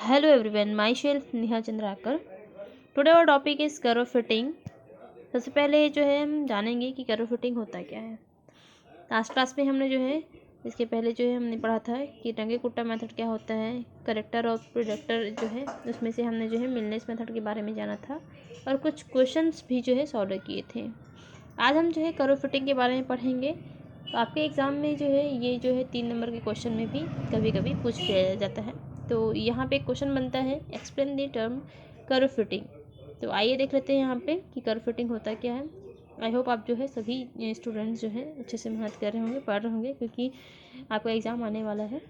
Hello everyone, myself Neha Chandrakar. Today our topic is curve fitting. सबसे पहले जो है हम जानेंगे कि कर्व फिटिंग होता क्या है. लास्ट क्लास में हमने जो है इसके पहले जो है हमने पढ़ा था कि टंगे कुट्टा मेथड क्या होता है, करेक्टर और प्रोडक्टर जो है उसमें से हमने जो है मिलनेस मेथड के बारे में जाना था और कुछ क्वेश्चंस भी जो है सॉल्व किए थे. आज हम जो है कर्व फिटिंग के बारे में पढ़ेंगे. तो आपके एग्ज़ाम में जो है ये जो है 3 नंबर के क्वेश्चन में भी कभी कभी पूछ लिया जाता है. तो यहाँ पे एक क्वेश्चन बनता है, explain the term curve fitting. तो आइए देख लेते हैं यहाँ पे कि कर्व फिटिंग होता क्या है. आई होप आप जो है सभी स्टूडेंट्स जो है अच्छे से मेहनत कर रहे होंगे, पढ़ रहे होंगे, क्योंकि आपका एग्ज़ाम आने वाला है.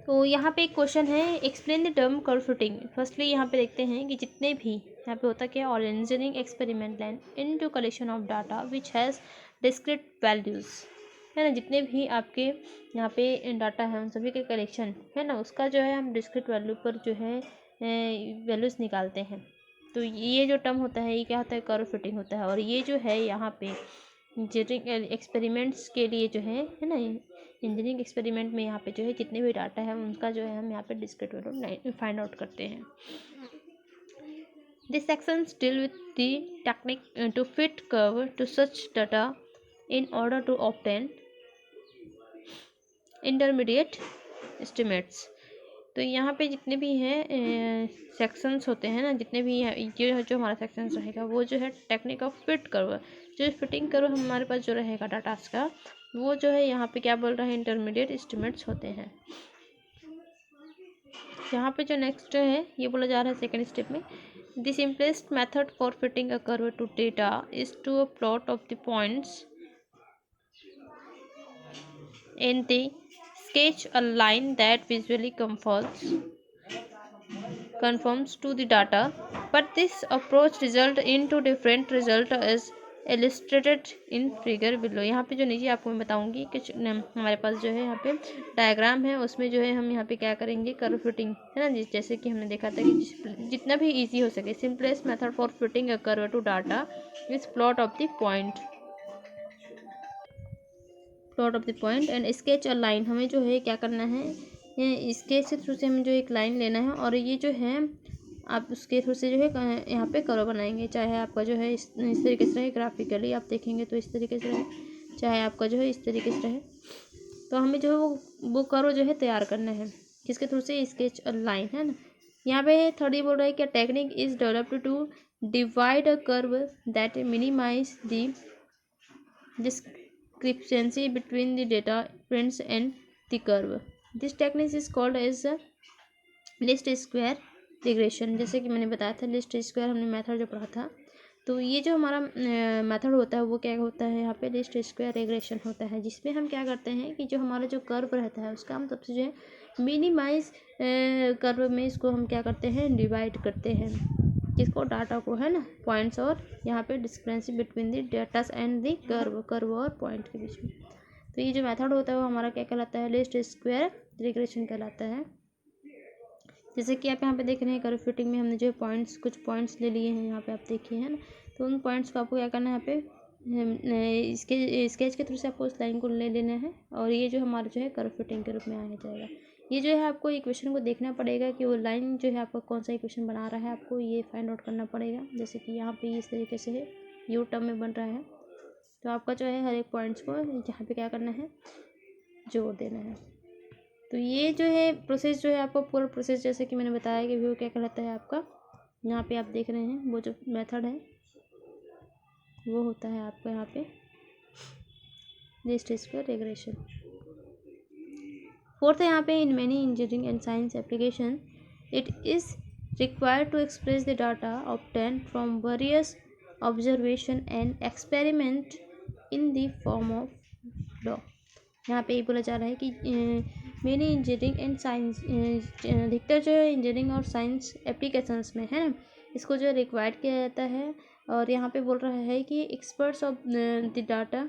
तो यहाँ पे एक क्वेश्चन है, explain the term curve fitting. Firstly यहाँ पे देखते हैं कि जितने भी यहाँ पे होता क्या है, और engineering experiment line in to collection of data which has discrete values, है ना. जितने भी आपके यहाँ पे डाटा है उन सभी के कलेक्शन है ना, उसका जो है हम डिस्क्रीट वैल्यू पर जो है वैल्यूज़ निकालते हैं. तो ये जो टर्म होता है ये क्या होता है, कर्व फिटिंग होता है. और ये जो है यहाँ पे इंजीनियरिंग एक्सपेरिमेंट्स के लिए जो है ना, इंजीनियरिंग एक्सपेरिमेंट में यहाँ पे जो है जितने भी डाटा है उनका जो है हम यहाँ पे डिस्क्रीट वैल्यू फाइंड आउट करते हैं. This sections deal with the technique to fit curve to such data in order to obtain intermediate estimates. तो यहाँ पे जितने भी हैं सेक्शंस होते हैं ना, जितने भी ये जो हमारा सेक्शंस रहेगा वो जो है टेक्निक ऑफ फिट कर्व, जो फिटिंग कर्व हमारे पास जो रहेगा डाटास का, वो जो है यहाँ पे क्या बोल रहा है, इंटरमीडिएट एस्टिमेट्स होते हैं. यहाँ पे जो नेक्स्ट है ये बोला जा रहा है सेकेंड स्टेप में, the simplest method for fitting a curve to data is to a plot of the points and they sketch a line that visually conforms to the data, but this approach result into different result as illustrated in figure below. यहाँ पे जो नीचे आपको मैं बताऊंगी कि हमारे पास जो है यहाँ पे डायग्राम है, उसमें जो है हम यहाँ पे क्या करेंगे, कर्व फिटिंग है ना. जैसे कि हमने देखा था कि जितना भी इजी हो सके, simplest method for fitting a curve to data is plot of the point and sketch a line. हमें जो है क्या करना है, स्केच के थ्रू से हमें जो एक लाइन लेना है और ये जो है आप उसके थ्रू से जो है यहाँ पे कर्व बनाएंगे. चाहे आपका जो है इस तरीके से रहे, ग्राफिकली आप देखेंगे तो इस तरीके से रहे, चाहे आपका जो है इस तरीके से रहे. तो हमें जो है वो कर्व जो है तैयार करना है, किसके थ्रू से, स्केच अ लाइन, है ना. यहाँ पे थर्ड ये बोल रहा है कि technique is developed to divide a curve that minimise the discrepancy between the data prints and the curve. This technique is called as least square regression. जैसे कि मैंने बताया था least square हमने मेथड जो पढ़ा था, तो ये जो हमारा मेथड होता है वो क्या होता है, यहाँ पे लीस्ट स्क्वायर रिग्रेशन होता है, जिसमें हम क्या करते हैं कि जो हमारा जो कर्व रहता है उसका हम सबसे जो है मिनिमाइज कर्व में इसको हम क्या करते हैं, डिवाइड करते हैं, किसको, डाटा को, है ना, पॉइंट्स. और यहाँ पे discrepancy between the datas and the curve और पॉइंट के बीच में. तो ये जो मेथड होता है वो हमारा क्या कहलाता है, लीस्ट स्क्वायर रिग्रेशन कहलाता है. जैसे कि आप यहाँ पे देख रहे हैं कर्व फिटिंग में हमने जो पॉइंट्स, कुछ पॉइंट्स ले लिए हैं यहाँ पे आप देखिए, है ना. तो उन पॉइंट्स को आपको क्या करना है, यहाँ पे स्केच के थ्रू से आपको उस लाइन को ले लेना है और ये जो हमारा जो है कर्व फिटिंग के रूप में आ जाएगा. ये जो है आपको इक्वेशन को देखना पड़ेगा कि वो लाइन जो है आपका कौन सा इक्वेशन बना रहा है, आपको ये फाइंड आउट करना पड़ेगा. जैसे कि यहाँ पे इस तरीके से है, यू टर्म में बन रहा है, तो आपका जो है हर एक पॉइंट्स को यहाँ पे क्या करना है, जोड़ देना है. तो ये जो है प्रोसेस जो है आपको पूरा प्रोसेस जैसे कि मैंने बताया कि वो क्या कहलाता है आपका, यहाँ पे आप देख रहे हैं वो जो मेथड है वो होता है आपका यहाँ पे लीस्ट स्क्वायर रिग्रेशन. फोर्थ है यहाँ पे, in many engineering and science application it is required to express the data obtain from various observation and experiment in the form of law. यहाँ पे ये बोला जा रहा है कि मेनी इंजीनियरिंग एंड साइंस, अधिकतर जो है इंजीनियरिंग और साइंस एप्लीकेशंस में, है ना, इसको जो रिक्वायर्ड किया जाता है. और यहाँ पे बोल रहा है कि experts of the data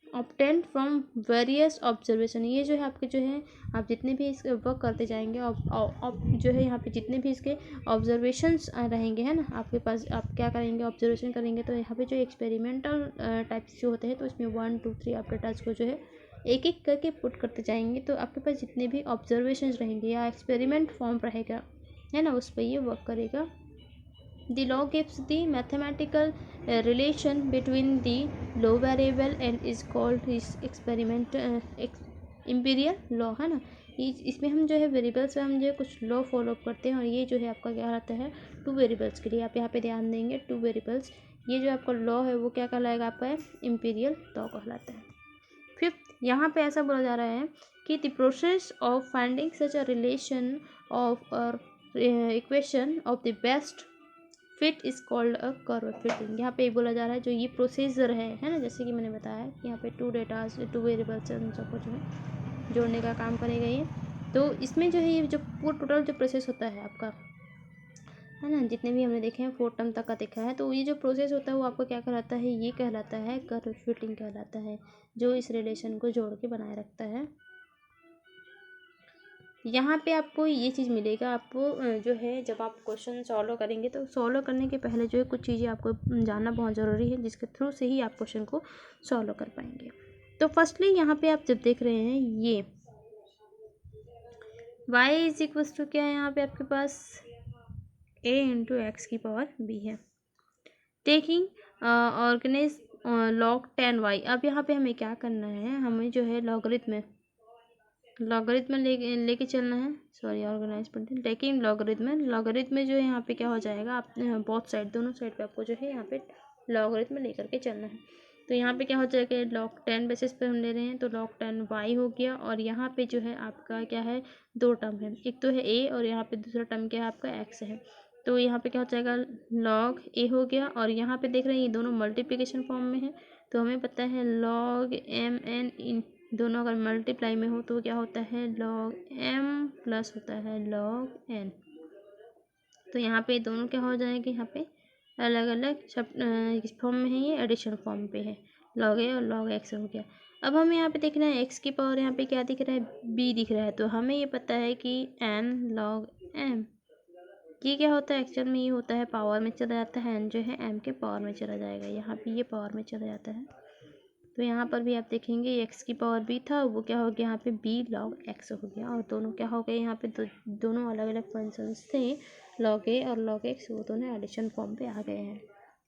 obtain from various observation. ये जो है आपके जो है आप जितने भी इस वर्क करते जाएंगे जो है यहाँ पे जितने भी इसके ऑब्जर्वेशंस रहेंगे, है ना, आपके पास आप क्या करेंगे, ऑब्जर्वेशन करेंगे. तो यहाँ पे जो एक्सपेरिमेंटल टाइप्स जो होते हैं तो इसमें 1 2 3 आप डाटाज को जो है एक एक करके पुट करते जाएंगे तो आपके पास जितने भी ऑब्जर्वेशंस रहेंगे या एक्सपेरिमेंट फॉर्म रहेगा, है ना, उस पर ये वर्क करेगा। The law gives the mathematical relation between the low variable and is called is experiment imperial law, है ना। इसमें हम जो है वेरिएबल्स में हम जो है कुछ लॉ फॉलो करते हैं और ये जो है आपका क्या कहलाता है, टू वेरिएबल्स के लिए आप यहाँ पे ध्यान देंगे, टू वेरिएबल्स, ये जो आपका लॉ है वो क्या कहलाएगा, आपका इम्पीरियल लॉ कहलाता है। फिफ्थ, यहाँ पे ऐसा बोला जा रहा है कि the process of finding such a relation of और equation of the best fit is called a curve fitting. यहाँ पे बोला जा रहा है जो ये प्रोसीजर है ना, जैसे कि मैंने बताया कि यहाँ पे टू डेटास, टू वेरिएबल्स उन सबको जो है जोड़ने का काम करेगा ये। तो इसमें जो है ये जो पूरा टोटल जो प्रोसेस होता है आपका, है ना, जितने भी हमने देखे हैं 4 टर्म तक का देखा है, तो ये जो प्रोसेस होता है वो आपको क्या कहलाता है, ये कहलाता है कर्व फिटिंग कहलाता है, जो इस रिलेशन को जोड़ के बनाए रखता है। यहाँ पे आपको ये चीज़ मिलेगा, आपको जो है जब आप क्वेश्चन सॉल्व करेंगे तो सॉल्व करने के पहले जो है कुछ चीज़ें आपको जानना बहुत ज़रूरी है, जिसके थ्रू से ही आप क्वेश्चन को सॉल्व कर पाएंगे। तो फर्स्टली यहाँ पे आप जब देख रहे हैं ये y इज इक्वल टू क्या है, यहाँ पे आपके पास a इंटू एक्स की पावर b है, टेकिंग ऑर्गेनाइज log 10y। अब यहाँ पे हमें क्या करना है, हमें जो है लॉगरिथम लेके चलना है, सॉरी ऑर्गेनाइज पढ़ते हैं, टेकिंग लॉगरिथम जो है यहाँ पे क्या हो जाएगा, आप बोथ साइड, दोनों साइड पे आपको जो है यहाँ पे लॉगरिथम लेकर के चलना है। तो यहाँ पे क्या हो जाएगा, log 10 बेसिस पे हम ले रहे हैं तो log 10y हो गया, और यहाँ पे जो है आपका क्या है, 2 टर्म है, एक तो है a और यहाँ पे दूसरा टर्म क्या है आपका x है। तो यहाँ पे क्या हो जाएगा, log a हो गया, और यहाँ पे देख रहे हैं ये दोनों मल्टीप्लिकेशन फॉर्म में है, तो हमें पता है log mn इन दोनों अगर मल्टीप्लाई में हो तो क्या होता है, log m प्लस होता है log n। तो यहाँ पे दोनों क्या हो जाएंगे, यहाँ पे अलग अलग सब किस फॉर्म में है, ये एडिशन फॉर्म पे है, log a और log x हो गया। अब हमें यहाँ पे देखना है x की पावर, यहाँ पे क्या दिख रहा है, b दिख रहा है, तो हमें ये पता है कि n log m, ये क्या होता है, एक्चुअल में ये होता है पावर में चला जाता है, n जो है m के पावर में चला जाएगा, यहाँ पे ये पावर में चला जाता है। तो यहाँ पर भी आप देखेंगे x की पावर b था, वो क्या हो गया यहाँ पे b log x हो गया, और दोनों क्या हो गए यहाँ पे दोनों अलग अलग फंक्शंस थे, log a और log x, वो दोनों एडिशन फॉर्म पे आ गए हैं।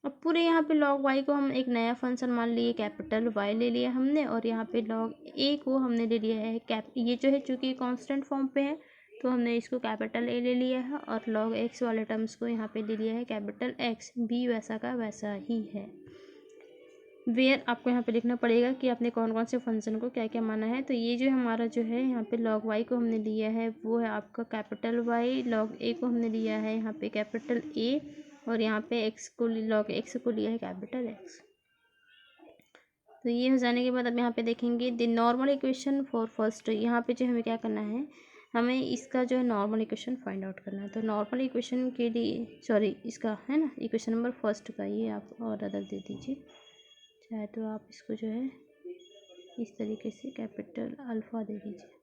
अब पूरे यहाँ पे log y को हम एक नया फंक्शन मान लिए, कैपिटल y ले लिया हमने, और यहाँ पे log a को हमने ले लिया है ये जो है चूँकि कॉन्स्टेंट फॉर्म पे है तो हमने इसको कैपिटल a ले लिया है, और log x वाले टर्म्स को यहाँ पे ले लिया है कैपिटल x, b वैसा का वैसा ही है। वेयर आपको यहाँ पे लिखना पड़ेगा कि आपने कौन कौन से फंक्शन को क्या क्या माना है। तो ये जो हमारा जो है यहाँ पे log y को हमने लिया है वो है आपका कैपिटल y, log a को हमने लिया है यहाँ पे कैपिटल a, और यहाँ पे x को log x को लिया है कैपिटल x। तो ये हो जाने के बाद अब यहाँ पे देखेंगे the normal equation for first, यहाँ पे जो हमें क्या करना है, हमें इसका जो है नॉर्मल इक्वेशन फाइंड आउट करना है। तो नॉर्मल इक्वेशन के लिए, सॉरी इसका है ना इक्वेशन नंबर फर्स्ट का, ये आप और अदर दे दीजिए, चाहे तो आप इसको जो है इस तरीके से कैपिटल अल्फ़ा दे दीजिए।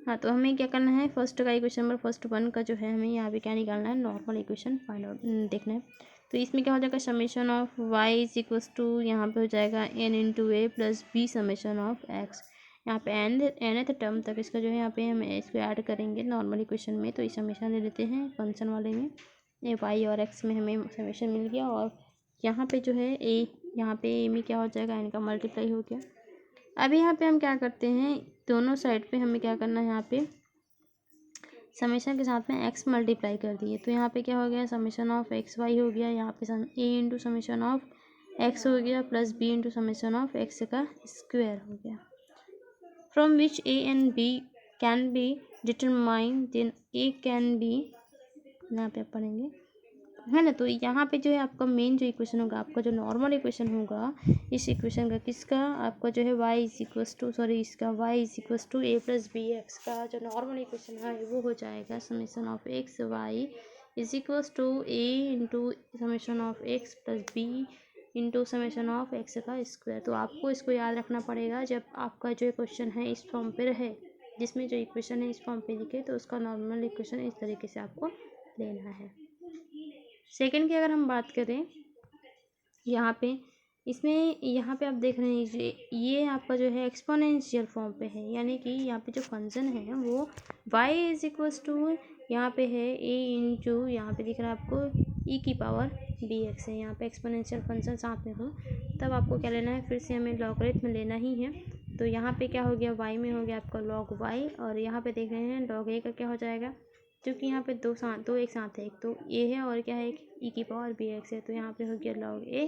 हाँ, तो हमें क्या करना है, फर्स्ट का इक्वेशन नंबर फर्स्ट 1 का जो है हमें यहाँ पे क्या निकालना है, नॉर्मल इक्वेशन फाइंड आउट देखना है। तो इसमें क्या हो जाएगा, summation of y is equals to, यहाँ पे हो जाएगा n into A plus B summation of x। यहाँ पे nth टर्म तक इसका जो है यहाँ पे हम इसको ऐड करेंगे नॉर्मल इक्वेशन में, तो इस समेशन ले लेते हैं फंक्शन वाले में, ए y और x में हमें समेशन मिल गया, और यहाँ पे जो है यहाँ पे ए में क्या हो जाएगा, n का मल्टीप्लाई हो गया। अभी यहाँ पे हम क्या करते हैं, दोनों साइड पे हमें क्या करना है, यहाँ पे समेशन के साथ में x मल्टीप्लाई कर दिए, तो यहाँ पे क्या हो गया, समेशन ऑफ एक्स वाई हो गया, यहाँ पे a into summation of x हो गया plus b into summation of x का स्क्वायर हो गया। From which a and b can be determine, then a can be, यहाँ पे आप पढ़ेंगे, है ना। तो यहाँ पे जो है आपका मेन जो इक्वेशन होगा, आपका जो नॉर्मल इक्वेशन होगा, इस इक्वेशन का किसका, आपका जो है y is equals to, sorry इसका y is equals to A plus B X का जो नॉर्मल इक्वेशन है वो हो जाएगा summation of X Y is equals to A into summation of X plus B into summation of X का square. तो आपको इसको याद रखना पड़ेगा, जब आपका जो क्वेश्चन है इस फॉर्म पे रहे, जिसमें जो इक्वेशन है इस फॉर्म पे लिखे, तो उसका नॉर्मल इक्वेशन इस तरीके से आपको लेना है। सेकंड की अगर हम बात करें, यहाँ पे इसमें यहाँ पे आप देख रहे हैं ये आपका जो है एक्सपोनेंशियल फॉर्म पे है, यानी कि यहाँ पे जो फंक्शन है वो y इज इक्वल्स टू यहाँ पे है a इंटू यहाँ पे दिख रहा है आपको e की पावर bx है। यहाँ पे एक्सपोनेंशियल फंक्शन साथ में हो तब आपको क्या लेना है, फिर से हमें लॉगरिथम लेना ही है। तो यहाँ पे क्या हो गया, y में हो गया आपका log y, और यहाँ पे देख रहे हैं log a का क्या हो जाएगा, क्योंकि यहाँ पे दो एक साथ है, एक तो a है और क्या है एक e की पावर bx है, तो यहाँ पे हो गया log a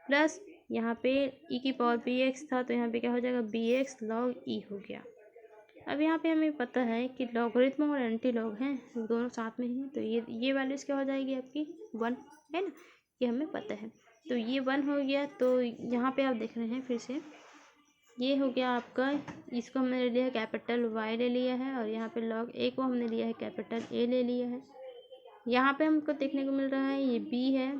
प्लस यहाँ पे e की पावर bx था, तो यहाँ पे क्या हो जाएगा bx log e हो गया। अब यहाँ पे हमें पता है कि लॉगरिथम और एंटी लॉग हैं दोनों साथ में ही हैं, तो ये वैल्यूज़ क्या हो जाएगी आपकी 1 है ना, ये हमें पता है। तो ये 1 हो गया। तो यहाँ पे आप देख रहे हैं फिर से ये हो गया आपका, इसको हमने ले लिया है कैपिटल Y ले लिया है, और यहाँ पे log a को हमने लिया है कैपिटल A ले लिया है। यहाँ पे हमको देखने को मिल रहा है ये b है,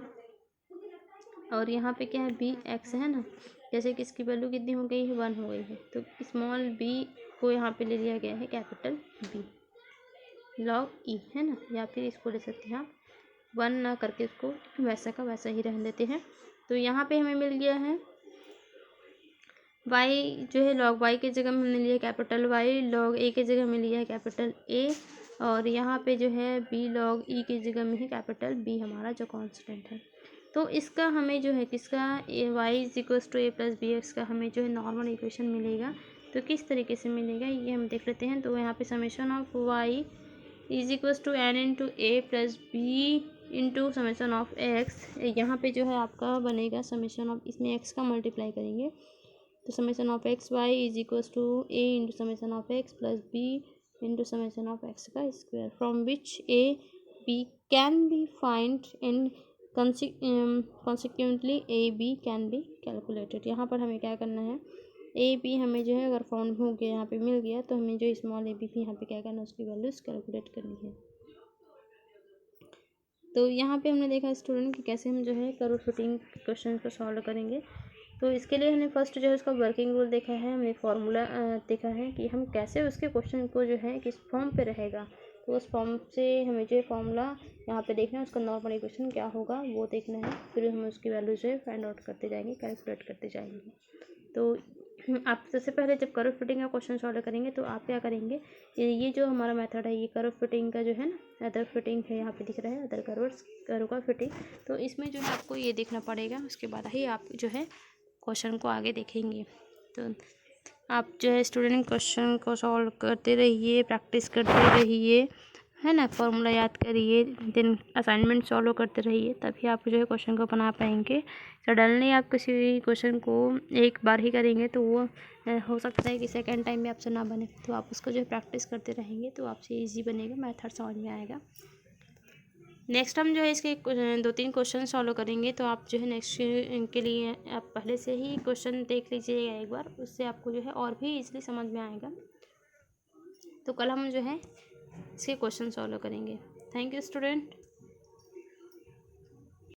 और यहाँ पे क्या है bx है ना, जैसे कि इसकी वैल्यू कितनी हो गई है 1 हो गई है, तो स्मॉल b को यहाँ पे ले लिया गया है कैपिटल B log e है ना, या फिर इसको ले सकते हैं आप 1 ना करके इसको वैसा का वैसा ही रहने देते हैं। तो यहाँ पे हमें मिल गया है y जो है log y की जगह में हमने लिया कैपिटल Y, log a की जगह में लिया है कैपिटल A, और यहाँ पे जो है b log e की जगह में ही कैपिटल B हमारा जो कांस्टेंट है। तो इसका हमें जो है किसका y is equals to a plus B X का हमें जो है नॉर्मल इक्वेशन मिलेगा। तो किस तरीके से मिलेगा ये हम देख लेते हैं। तो यहाँ पे summation of y is equals to n into A plus B into summation of x, यहाँ पे जो है आपका बनेगा समेशन ऑफ, इसमें x का मल्टीप्लाई करेंगे तो summation of X Y is equals to A into summation of X plus B into summation of X का square, from which A B can be find and consequently A B can be calculated. यहाँ पर हमें क्या करना है, A B हमें जो है अगर फाउंड हो गया, यहाँ पे मिल गया, तो हमें जो स्मॉल ए बी भी यहाँ पे क्या करना है, उसकी वैल्यूज कैलकुलेट करनी है। तो यहाँ पे हमने देखा स्टूडेंट कि कैसे हम जो है कर्व फिटिंग क्वेश्चन को सॉल्व करेंगे। तो इसके लिए हमने फर्स्ट जो है उसका वर्किंग रूल देखा है, हमने फार्मूला देखा है कि हम कैसे उसके क्वेश्चन को जो है किस फॉर्म पे रहेगा, तो उस फॉर्म से हमें जो है फार्मूला यहाँ पे देखना है, उसका नॉर्मल इक्वेशन क्या होगा वो देखना है, फिर हम उसकी वैल्यू जो है फाइंड आउट करते जाएंगे, कैलकुलेट करते जाएंगे। तो आप सबसे पहले जब कर्व फिटिंग का क्वेश्चन सॉल्व करेंगे तो आप क्या करेंगे, ये जो हमारा मेथड है ये कर्व फिटिंग का जो है ना, अदर फिटिंग है यहाँ पे दिख रहा है अदर कर्व का फिटिंग, तो इसमें जो है आपको ये देखना पड़ेगा, उसके बाद ही आप जो है क्वेश्चन को आगे देखेंगे। तो आप जो है स्टूडेंट क्वेश्चन को सॉल्व करते रहिए, प्रैक्टिस करते रहिए, है ना, फॉर्मूला याद करिए, देन असाइनमेंट सॉल्व करते रहिए, तभी आप जो है क्वेश्चन को बना पाएंगे। सडनली आप किसी भी क्वेश्चन को एक बार ही करेंगे तो वो हो सकता है कि सेकेंड टाइम में आपसे ना बने, तो आप उसको जो है प्रैक्टिस करते रहेंगे तो आपसे ईजी बनेगा, मेथड समझ में आएगा। नेक्स्ट हम जो है इसके 2-3 क्वेश्चन सॉल्व करेंगे, तो आप जो है नेक्स्ट के लिए आप पहले से ही क्वेश्चन देख लीजिएगा एक बार, उससे आपको जो है और भी इजीली समझ में आएगा। तो कल हम जो है इसके क्वेश्चन सॉल्व करेंगे। Thank you student.